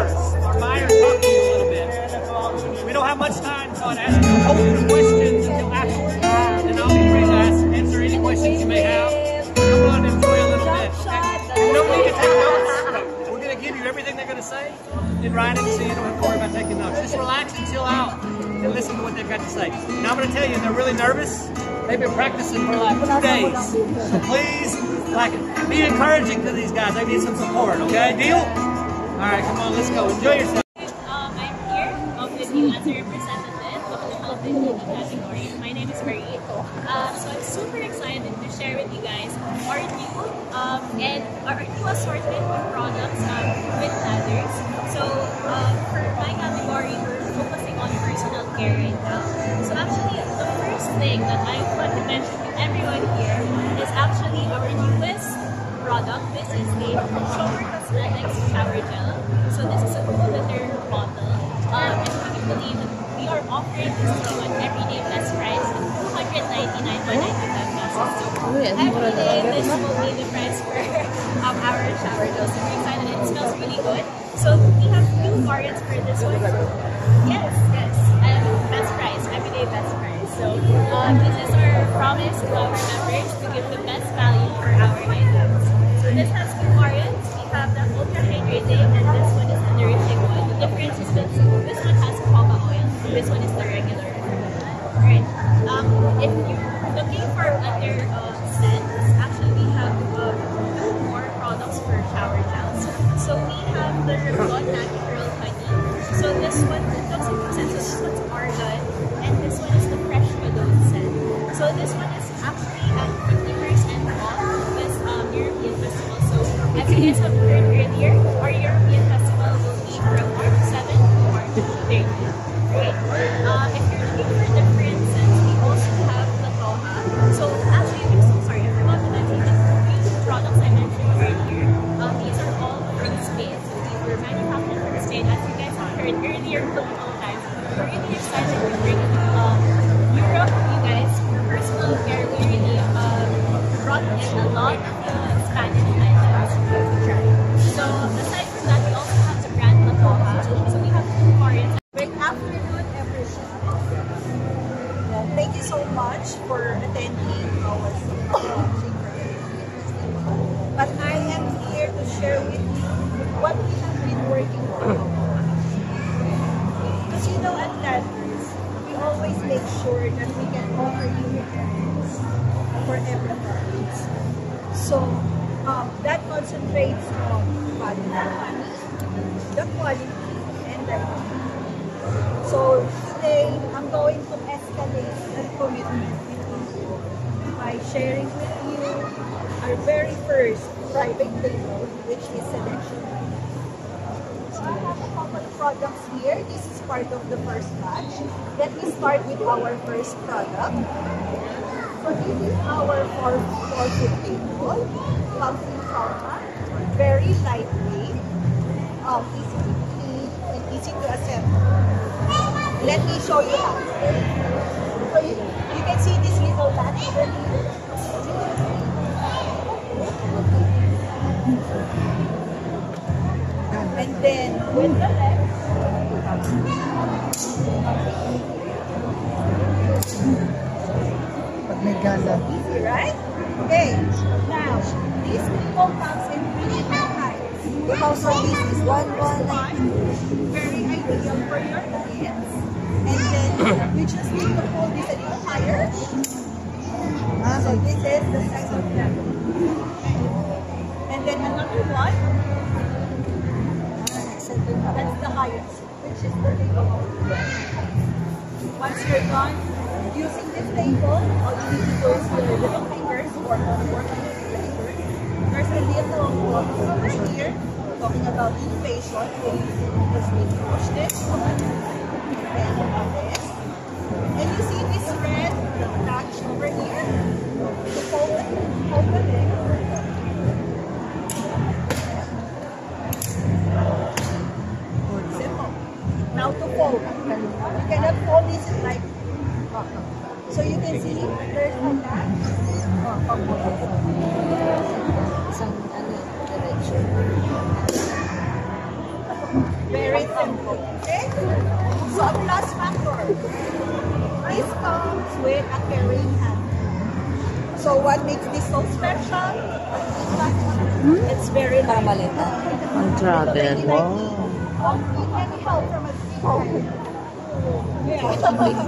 buyers. Our buyers talk to you a little bit. We don't have much time, so I'd ask you to hold the questions until afterwards, and I'll be free to answer any questions you may have. Come on, enjoy a little bit. You don't need to take notes. We're going to give you everything they're going to say in writing, so you don't have to worry about taking notes. Just relax and chill out and listen to what they've got to say. Now I'm going to tell you, they're really nervous. They've been practicing for like 2 days. So please, be encouraging to these guys. They need some support, okay? Deal? All right, come on, let's go. Enjoy yourself. I'm here with you as a representative of the healthy category. My name is Marie. So I'm super excited to share with you guys our new assortment of products with ladders. So for my category, we're focusing on personal care right now. So actually, the first thing that I want to mention to everyone here is actually our newest product. This is the Shower Cosmetics Shower Gel. So this is a 2-liter bottle. And can you believe that we are offering this to you at everyday best price of $299.95 pesos. So every day this will be the price for our shower gel. So we're excited. It smells really good. So we have 2 variants for this one. Yes. Best price, everyday best price. So this is our promise to our members to give the best value for our items. So this has 2 variants. We have the ultra hydrating and this one is the nourishing one. The difference is that this one has cocoa oil. This one is the regular. Alright. If you're looking for other scents, actually we have 2 more products for shower gels. So we have the Revlon Natural Honey. So this one, it looks like scent. So this one's argan, and this one is the Fresh Cologne scent. So this one is actually at 50% off this European festival. So as you guys have heard earlier, our European festival will be from March 7 to March 30. Right. If you're looking for different scents, we also have La Toja. So actually, I'm so sorry, I forgot to mention that these products I mentioned earlier, these are all from Spain. So these were manufactured from Spain. As you guys have heard earlier multiple times, we're really excited to bring Europe, you guys, for personal care. We really brought in a lot of Spanish items to try. So aside from that, we also have the brand La Toja. So we have 2 variants. Good afternoon, everyone. Thank you so much for attending our launching. But I am here to share with you what we have been working on. Because you know, at Ladders, we always make sure that we can offer you returns for every product. So that concentrates on the quality, and the So today, I'm going to escalate that commitment with you by sharing with you our very first private label, which is Selection. So I have a couple of products here. This is part of the first batch. Let me start with our first product. So this is our 4-foot table. Comes in Salma. Very lightweight. Easy to clean and easy to assemble. Let me show you how. So you can see this little latch over here. And then with the legs. Easy, right? Okay. Now, this table comes in 3 different heights. So this is 1 very ideal for your kids. And then you just need to pull this a little higher. So this is the second level. And then another one. That's the highest, which is the table. Once you're done using this table, all you need to do is your little fingers or work on your fingers. There's a little box over here talking about innovation. So you just need to push this on. And you see this red latch over here to hold the leg. Simple. Now to fold. You cannot fold this like so you can see there's a latch. Very simple. Okay? So, a plus factor. This comes with a carrying handle. So, what makes this so special? It's very light. On travel. Wow. Any help from a speaker. Yeah.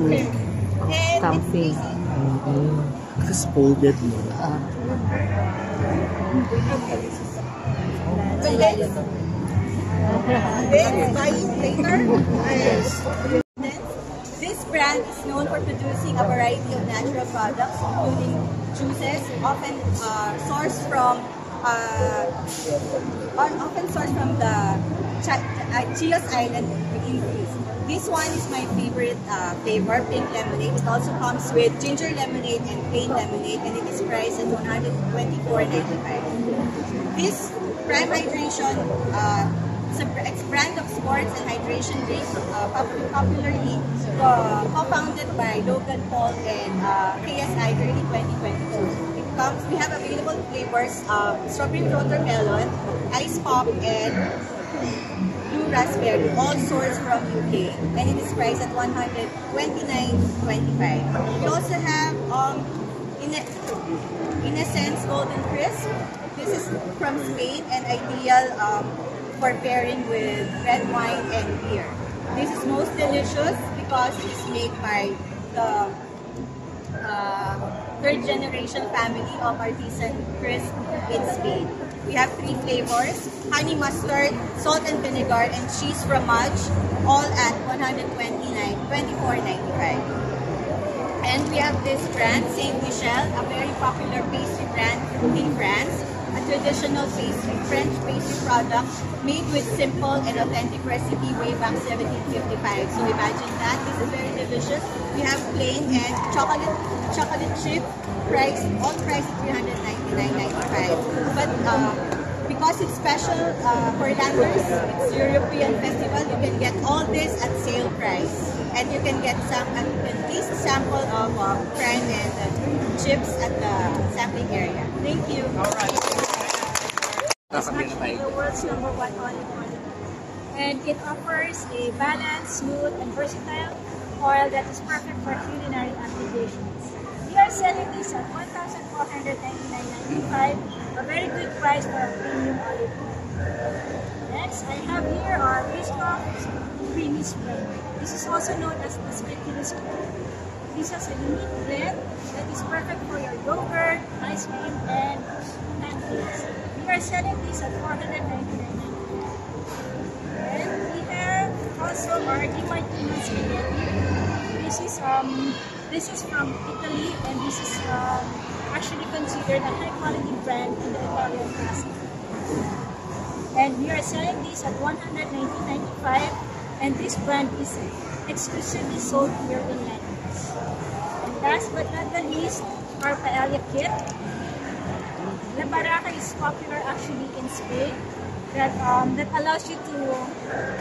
Okay. And Comfy. it's easy. Kasi folded mo. But then buying later. This brand is known for producing a variety of natural products, including juices, often sourced from the Chios Island in Greece. This one is my favorite flavor, pink lemonade. It also comes with ginger lemonade and plain lemonade, and it is priced at $124.95. This Prime Hydration, it's a brand of sports and hydration drinks, popularly co-founded by Logan Paul and KSI early 2022. We have available flavors of strawberry watermelon, ice pop, and blue raspberry, all sourced from UK, and it is priced at $129.25. We also have in a sense Golden Crisp. This is from Spain and ideal for pairing with red wine and beer. This is most delicious because it is made by the third generation family of artisan crisp in Spain. We have 3 flavors: honey mustard, salt and vinegar, and cheese fromage, all at $124.95. And we have this brand, Saint Michel, a very popular pastry brand in France, a traditional pastry, French pastry product made with simple and authentic recipe way back 1755. So imagine that. This is very delicious. We have plain and chocolate chip, all priced at $399.95. But because it's special for Landers, it's European festival, you can get all this at sale price. And you can get taste sample of prime and chips at the sampling area. Thank you. All right. It's actually the world's #1 olive oil. And it offers a balanced, smooth, and versatile oil that is perfect for culinary applications. We are selling this at $1,499.95, a very good price for a premium olive oil. Next, I have here our Biscoff Creamy Spread. This is also known as the spectacular spread. This has a unique blend that is perfect for your yogurt, ice cream, and pancakes. We are selling this at $499.95. And we have also our Di Martino spaghetti. This is from Italy, and this is actually considered a high-quality brand in the Italian pasta. And we are selling this at $119.95. And this brand is exclusively sold here in Landers. And last but not the least, our paella kit. La Baraka is popular actually in Spain. That allows you to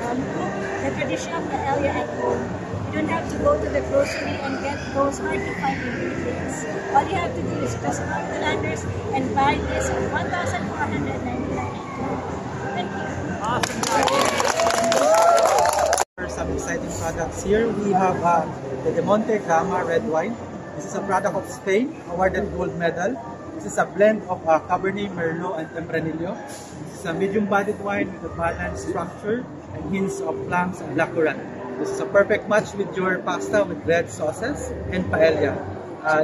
cook the traditional paella at home. You don't have to go to the grocery and get those hard-to-find ingredients. All you have to do is just come to Landers and buy this at $1,499. Thank you. Awesome. Some exciting products here. We have the De Monte Gama red wine. This is a product of Spain, awarded gold medal. This is a blend of Cabernet Merlot and Tempranillo. This is a medium-bodied wine with a balanced structure and hints of plums and blackcurrant. This is a perfect match with your pasta with red sauces and paella.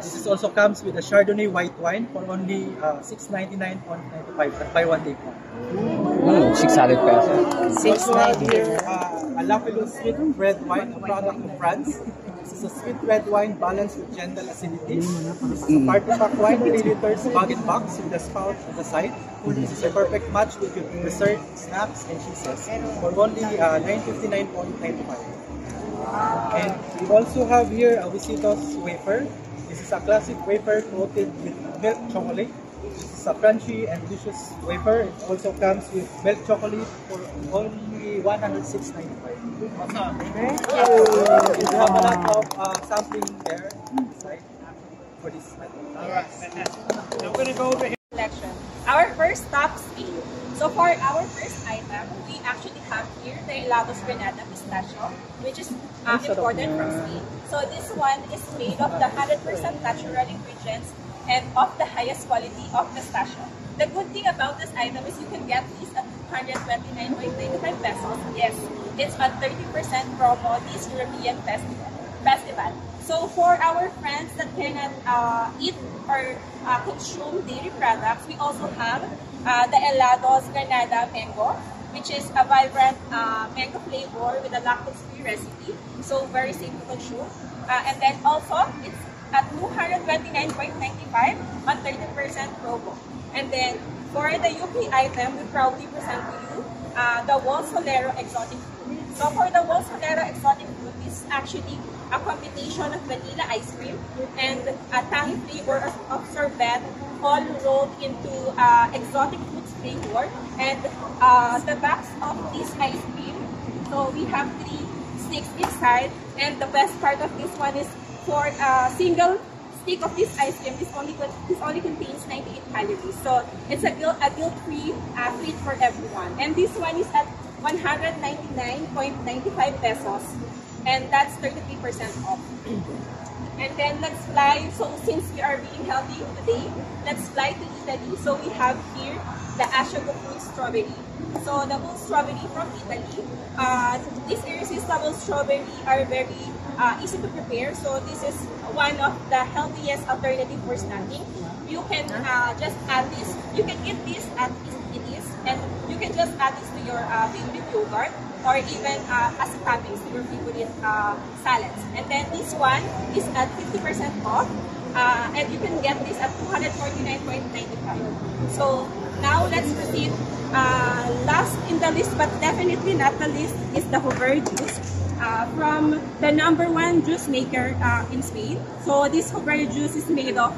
This also comes with a Chardonnay white wine for only $699.95 at buy one take one. 600 pesos. Also have here a Lapillus sweet red wine, a product of France. This is a sweet red wine balanced with gentle acidity. This is a party pack wine, 3 liters, bag-in-box with a spout on the side. This is a perfect match with your dessert, snacks, and cheeses for only $959.95. And we also have here a Visitos wafer. This is a classic wafer coated with milk chocolate. This is a crunchy and delicious wafer. It also comes with milk chocolate for only $106.95. Awesome. We have a lot of sampling there inside for this method. All right, fantastic. So I'm going to go over here. Collection. Our first top speed. So for our first item, we actually have here the Helados Granada Pistachio, which is imported from Spain. So this one is made of the 100% natural ingredients and of the highest quality of pistachio. The good thing about this item is you can get this at 129.95 pesos. Yes, it's a 30% promo this European festival. So for our friends that cannot eat or consume dairy products, we also have the Helados Granada Mango, which is a vibrant mango flavor with a lactose-free recipe. So very safe to consume. And then also, it's at 229.95 on 30% promo. And then for the UK item, we proudly present to you the Wall Solero Exotic Fruit. So for the Wall Solero Exotic Fruit, this is actually a combination of vanilla ice cream and a tangy flavor of sorbet, all rolled into exotic fruits flavor. And the box of this ice cream, so we have 3 sticks inside, and the best part of this one is for a single stick of this ice cream, this only contains 98 calories. So it's a guilt-free treat for everyone. And this one is at 199.95 pesos. And that's 33% off. And then let's fly. So since we are being healthy today, let's fly to Italy. So we have here the Asciago Fruit Strawberry. So the whole strawberry from Italy. These irresistible strawberry are very easy to prepare. So this is one of the healthiest alternative for snacking. You can just add this. You can eat this as it is, and you can just add this to your favorite yogurt, or even as toppings to your favorite salads. And then this one is at 50% off, and you can get this at 249.95. So now let's proceed. Last in the list, but definitely not the least, is the Hover juice from the #1 juice maker in Spain. So this Hover juice is made of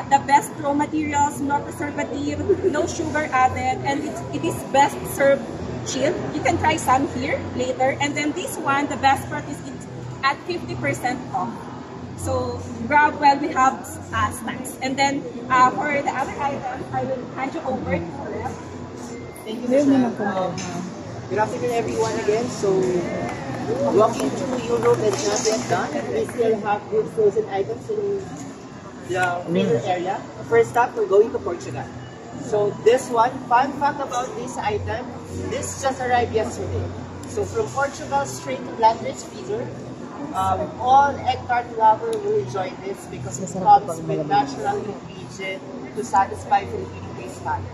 the best raw materials, no preservative, no sugar added, and it is best served chilled. You can try some here later. And then this one, the best part is it's at 50% off. So grab while we have snacks. And then for the other items, I will hand you over to Rep. Thank you, Michelle. Good afternoon, everyone again. So walking through Europe is not yet done. We still have good frozen items in the freezer area. First up, we're going to Portugal. So this one, fun fact about this item, this just arrived yesterday. So from Portugal straight to Flanders freezer, all egg tart lover will enjoy this because it comes with natural ingredients to satisfy Filipino taste palate.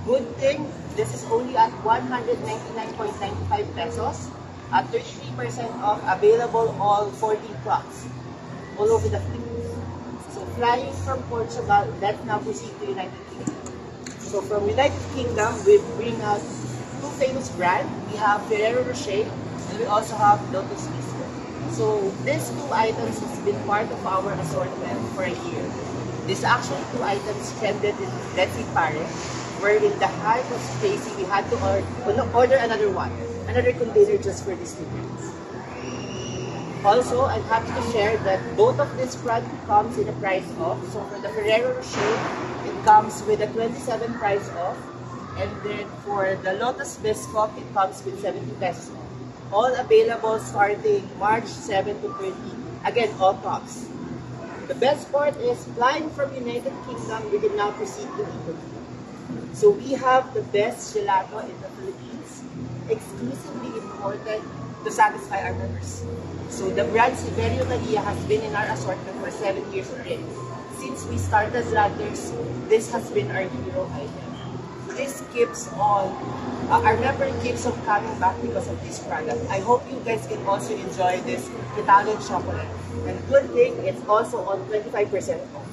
Good thing, this is only at 199.95 pesos, at 33% off, available all 14 clocks, all over the Philippines. So flying from Portugal, let's now proceed to United Kingdom. So from United Kingdom, we bring out 2 famous brands. We have Ferrero Rocher, and we also have Lotus Biscuit. So these 2 items has been part of our assortment for a year. These actually 2 items trended in Let's Eat Paris, where in the height of Stacy, we had to order another container just for these 2 brands. Also, I'm happy to share that both of these products comes in a price off. So for the Ferrero Rocher, it comes with a 27 price off. And then for the Lotus Biscuit, it comes with 70 pesos off. All available starting March 7 to 13. Again, all tops. The best part is flying from United Kingdom, we can now proceed to Italy. So we have the best gelato in the Philippines, exclusively imported to satisfy our members. So the brand Siberio Maria has been in our assortment for 7 years already. Since we started Landers, this has been our hero item. This keeps on, our member keeps on coming back because of this product. I hope you guys can also enjoy this Italian chocolate. And good thing, it's also on 25% off.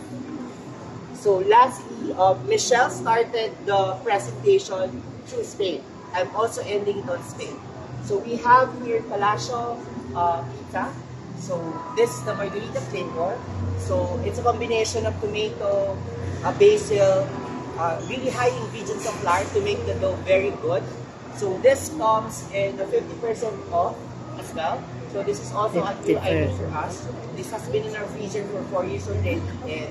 So lastly, Michelle started the presentation through Spain. I'm also ending it on Spain. So we have here Palacio pizza. So this is the margarita flavor. So it's a combination of tomato, basil, really high ingredients of flour to make the dough very good. So this comes in the 50% off as well. So this is also a new item for us. This has been in our freezer for 4 years already, and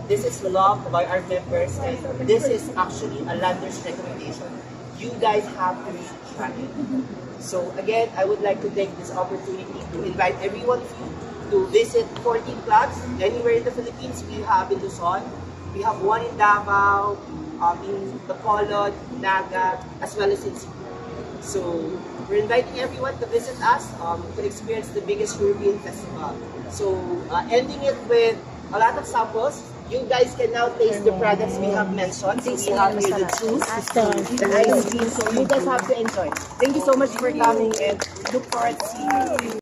this is loved by our members, and this is actually a Landers recommendation. you guys have to try it. So again, I would like to take this opportunity to invite every one of you to visit 14 clubs anywhere in the Philippines. We have in Luzon, we have one in Davao, in Bacolod, Naga, as well as in Cebu. So we're inviting everyone to visit us to experience the biggest European festival. So ending it with a lot of samples. You guys can now taste the products we have mentioned. So we have here the juice, the ice cream. So you guys have to enjoy. Thank you so much for coming and look forward to seeing you.